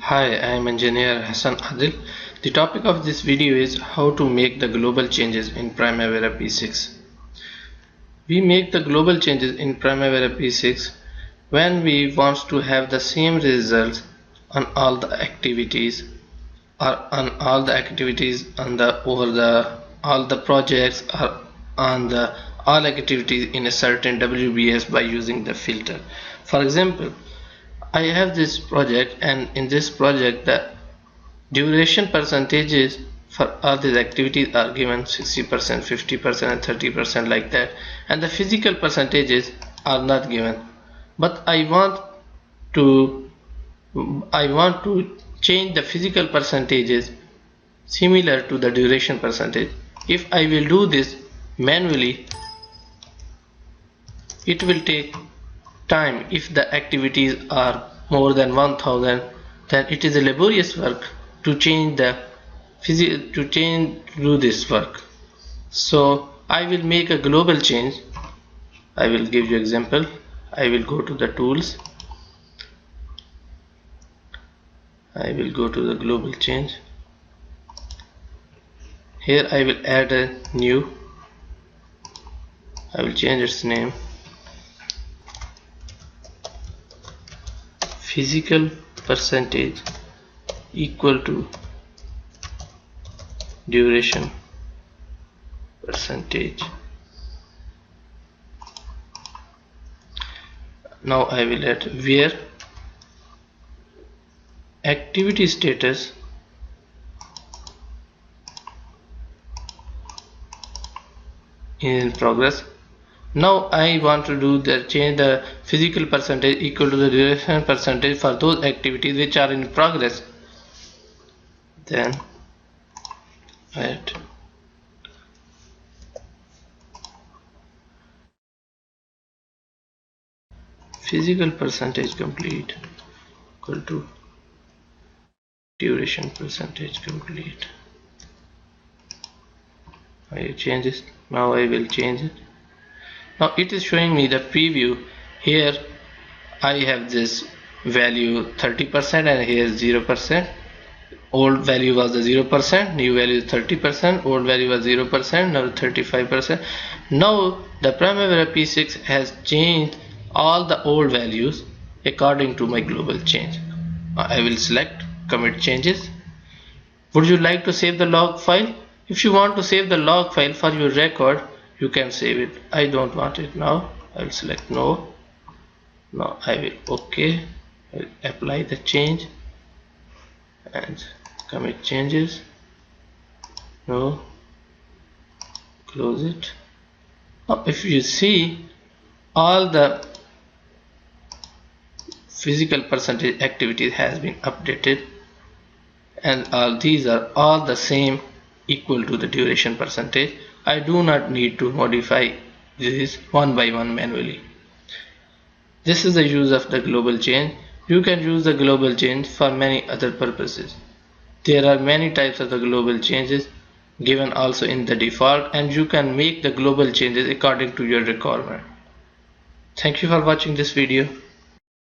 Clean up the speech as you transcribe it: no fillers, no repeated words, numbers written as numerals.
Hi, I am Engineer Hassan Adil. The topic of this video is how to make the global changes in Primavera P6. We make the global changes in Primavera P6 when we want to have the same results on all the activities or on all the activities on the all the projects or on the all activities in a certain WBS by using the filter. For example, I have this project, and in this project the duration percentages for all these activities are given 60%, 50% and 30% like that, and the physical percentages are not given. But I want to change the physical percentages similar to the duration percentage. If I will do this manually, it will take time. If the activities are more than 1000, then it is a laborious work to change the do this work. So I will make a global change. I will give you example. I will go to the tools. I will go to the global change. Here I will add a new. I will change its name. Physical percentage equal to duration percentage. Now I will add where activity status in progress. Now I want to do the change the physical percentage equal to the duration percentage for those activities which are in progress. Then add physical percentage complete equal to duration percentage complete. I change this. Now I will change it. Now it is showing me the preview. Here I have this value 30% and here 0%. Old value was the 0%, new value is 30%, old value was 0%, now 35%. Now the Primavera P6 has changed all the old values according to my global change. I will select commit changes. Would you like to save the log file? If you want to save the log file for your record, you can save it. I don't want it now. I will select no. Now I will OK. I will apply the change and commit changes. No. Close it. Now if you see, all the physical percentage activity has been updated, and all these are all the same equal to the duration percentage. I do not need to modify this one by one manually. This is the use of the global change. You can use the global change for many other purposes. There are many types of the global changes given also in the default, and you can make the global changes according to your requirement. Thank you for watching this video.